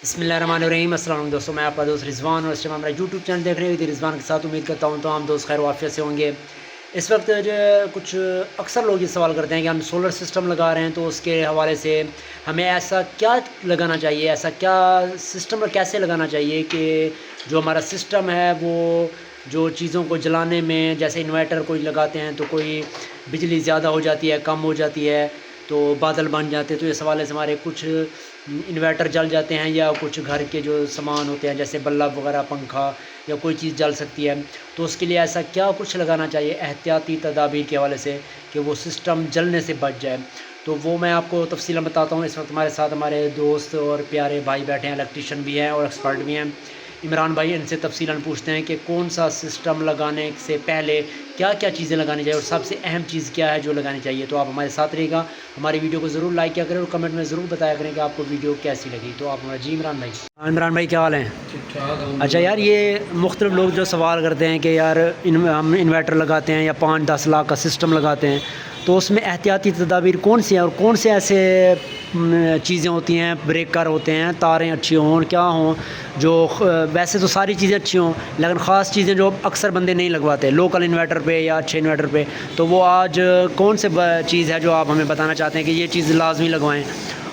बिस्मिल्लाहिर्रहमानिर्रहीम। अस्सलाम वालेकुम दोस्तों, मैं आपका दोस्त रिजवान और इस टाइम हमारा यूट्यूब चैनल देख रहे हैं रिजवान के साथ। उम्मीद करता हूँ तो हम दोस्त खैर वाफियत से होंगे। इस वक्त जो कुछ अक्सर लोग ये सवाल करते हैं कि हम सोलर सिस्टम लगा रहे हैं तो उसके हवाले से हमें ऐसा क्या लगाना चाहिए, ऐसा क्या सिस्टम कैसे लगाना चाहिए कि जो हमारा सिस्टम है वो जो चीज़ों को जलाने में, जैसे इन्वर्टर कोई लगाते हैं तो कोई बिजली ज़्यादा हो जाती है, कम हो जाती है तो बादल बन जाते हैं, तो इस हवाले से हमारे कुछ इन्वर्टर जल जाते हैं या कुछ घर के जो सामान होते हैं जैसे बल्ब वगैरह, पंखा या कोई चीज़ जल सकती है। तो उसके लिए ऐसा क्या कुछ लगाना चाहिए एहतियाती तदाबीर के हवाले से कि वो सिस्टम जलने से बच जाए। तो वो मैं आपको तफसीलन बताता हूँ। इस वक्त हमारे साथ हमारे दोस्त और प्यारे भाई बैठे हैं, इलेक्ट्रीशियन भी हैं और एक्सपर्ट भी हैं। इमरान भाई, इनसे तफसीलन पूछते हैं कि कौन सा सिस्टम लगाने से पहले क्या क्या चीज़ें लगानी चाहिए और सबसे अहम चीज़ क्या है जो लगानी चाहिए। तो आप हमारे साथ रहिएगा, हमारी वीडियो को ज़रूर लाइक किया करें और कमेंट में ज़रूर बताया करें कि आपको वीडियो कैसी लगी। तो आप हमारा जी इमरान भाई। इमरान भाई क्या हाल हैं? ठीक ठाक। अच्छा यार, ये मुख्तलिफ लोग जो सवाल करते हैं कि यार हम इन्वर्टर लगाते हैं या 5-10 लाख का सिस्टम लगाते हैं तो उसमें एहतियाती तदाबीर कौन सी हैं और कौन से ऐसे चीज़ें होती हैं, ब्रेकर होते हैं, तारें अच्छी हों क्या हों, जो वैसे तो सारी चीज़ें अच्छी हों लेकिन ख़ास चीज़ें जो अक्सर बंदे नहीं लगवाते लोकल इन्वर्टर पे या अच्छे इन्वर्टर पे, तो वो आज कौन से चीज़ है जो आप हमें बताना चाहते हैं कि ये चीज़ लाजमी लगवाएं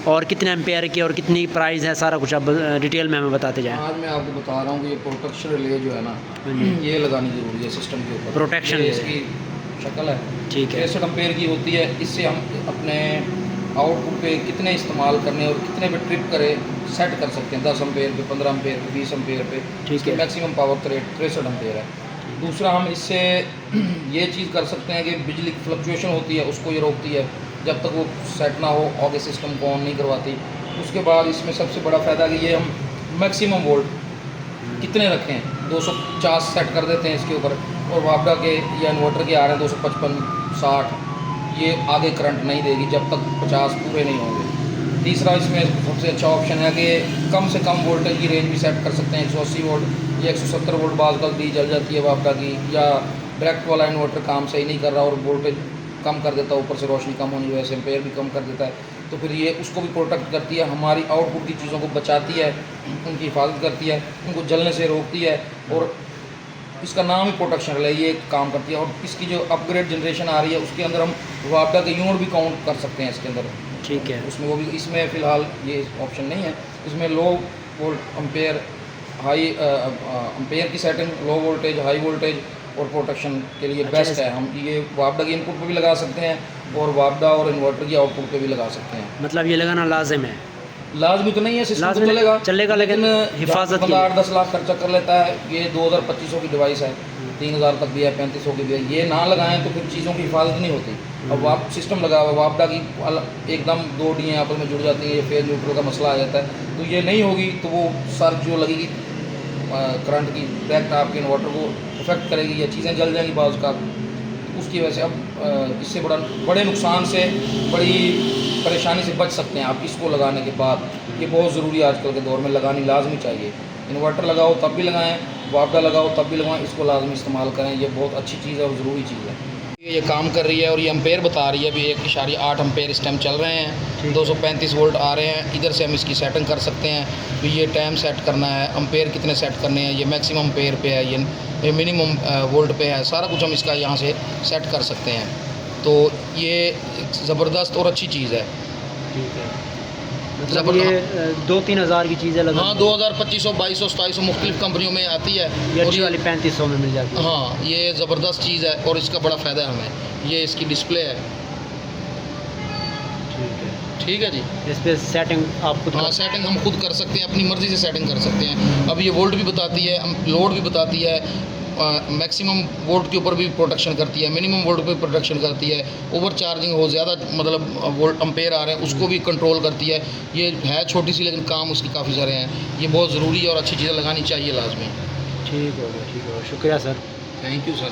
और कितने एम्पेयर की और कितनी प्राइस है, सारा कुछ आप डिटेल में हमें बताते जाएं। आज मैं आपको बता रहा हूँ कि ये प्रोटेक्शन रिले जो है ना, ये लगानी ज़रूरी है सिस्टम के ऊपर। प्रोटेक्शन इसकी शक्ल है, ठीक है, 63 एम्पेयर की होती है। इससे हम अपने आउटपुट पे कितने इस्तेमाल करने और कितने पे ट्रिप करें सेट कर सकते हैं। 10 एम्पेयर पे, 15 एम्पेयर पे, 20 एम्पेयर पे। ठीक है। मैक्सिमम पावर 63 एम्पेयर है। दूसरा, हम इससे ये चीज़ कर सकते हैं कि बिजली की फ्लक्चुएशन होती है उसको ये रोकती है जब तक वो सेट ना हो, आगे सिस्टम को ऑन नहीं करवाती। उसके बाद इसमें सबसे बड़ा फ़ायदा कि ये हम मैक्सिमम वोल्ट कितने रखें, 250 सेट कर देते हैं इसके ऊपर, और वापडा के या इन्वर्टर के आ रहे हैं 255, 60, ये आगे करंट नहीं देगी जब तक 50 पूरे नहीं होंगे। तीसरा, इसमें सबसे अच्छा ऑप्शन है कि कम से कम वोल्टेज की रेंज भी सेट कर सकते हैं। 180 वोल्ट या 170 वोल्ट बाज़ गलती जल जाती है वापडा की, या डायरेक्ट वाला इन्वर्टर काम सही नहीं कर रहा और वोल्टेज कम कर देता है, ऊपर से रोशनी कम होने की वजह से एम्पेयर भी कम कर देता है, तो फिर ये उसको भी प्रोटेक्ट करती है, हमारी आउटपुट की चीज़ों को बचाती है, उनकी हिफाजत करती है, उनको जलने से रोकती है। और इसका नाम ही प्रोटेक्शन है, ये काम करती है। और इसकी जो अपग्रेड जनरेशन आ रही है उसके अंदर हम वापडा के यूनिट भी काउंट कर सकते हैं इसके अंदर, ठीक है। उसमें वो भी, इसमें फ़िलहाल ये ऑप्शन नहीं है। इसमें लो वोल्ट एम्पेयर, हाई एम्पेयर की setting, low voltage, high voltage और प्रोटेक्शन के लिए बेस्ट है। हम ये वापडा की इनपुट पे भी लगा सकते हैं और वापडा और इन्वर्टर की आउटपुट पे भी लगा सकते हैं। मतलब ये लगाना लाजिम है? लाजमी तो नहीं है, सिस्टम तो चलेगा लेकिन हिफाजत 8-10 लाख खर्चा कर लेता है। ये 2000-2500 की डिवाइस है, 3000 तक भी है, 3500 की भी है। ये ना लगाएं तो फिर चीज़ों की हिफाजत नहीं होती। अब आप सिस्टम लगा हुआ वापडा की एकदम 2 डीएं आपस में जुड़ जाती हैं, ये फेज न्यूट्रल का मसला आ जाता है, तो ये नहीं होगी तो वो सर्ज जो लगेगी करंट की डायरेक्ट आपके इन्वर्टर को इफेक्ट करेगी या चीज़ें जल जाएंगी बाज़ का। उसकी वजह से अब इससे बड़े नुकसान से, बड़ी परेशानी से बच सकते हैं आप इसको लगाने के बाद। ये बहुत ज़रूरी है, आजकल के दौर में लगानी लाजमी चाहिए। इन्वर्टर लगाओ तब भी लगाएं, वापडा लगाओ तब भी लगाएं, इसको लाजमी इस्तेमाल करें। ये बहुत अच्छी चीज़ है और ज़रूरी चीज़ है। ये काम कर रही है और ये एम्पेयर बता रही है, अभी 1.8 एम्पेयर इस टाइम चल रहे हैं, 235 वोल्ट आ रहे हैं। इधर से हम इसकी सेटिंग कर सकते हैं। तो ये टाइम सेट करना है, एम्पेयर कितने सेट करने हैं, ये मैक्सिमम एम्पेयर पे है, ये मिनिमम वोल्ट पे है, सारा कुछ हम इसका यहाँ से सेट कर सकते हैं। तो ये ज़बरदस्त और अच्छी चीज़ है। ठीक है, मतलब ये 2-3 हज़ार की चीज़ें लगा। हाँ, 2000, 2500, 2200, 2700 मुख्तलिफ कंपनियों में आती है और ये वाली 3500 में मिल जाती है। हाँ, ये ज़बरदस्त चीज़ है और इसका बड़ा फ़ायदा है हमें। ये इसकी डिस्प्ले है। ठीक है जी। इस पर सेटिंग आप खुद? हाँ, सेटिंग हम खुद कर सकते हैं, अपनी मर्ज़ी से सेटिंग कर सकते हैं। अब ये वोल्ट भी बताती है, लोड भी बताती है, मैक्सिमम वोल्ट के ऊपर भी प्रोटेक्शन करती है, मिनिमम वोल्ट पे प्रोटेक्शन करती है, ओवर चार्जिंग हो, ज़्यादा मतलब वोल्ट एम्पेयर आ रहे हैं उसको भी कंट्रोल करती है। ये है छोटी सी लेकिन काम उसके काफ़ी सारे हैं। ये बहुत ज़रूरी है और अच्छी चीज़ें लगानी चाहिए लाजमी। ठीक हो गया, शुक्रिया सर। Thank you sir.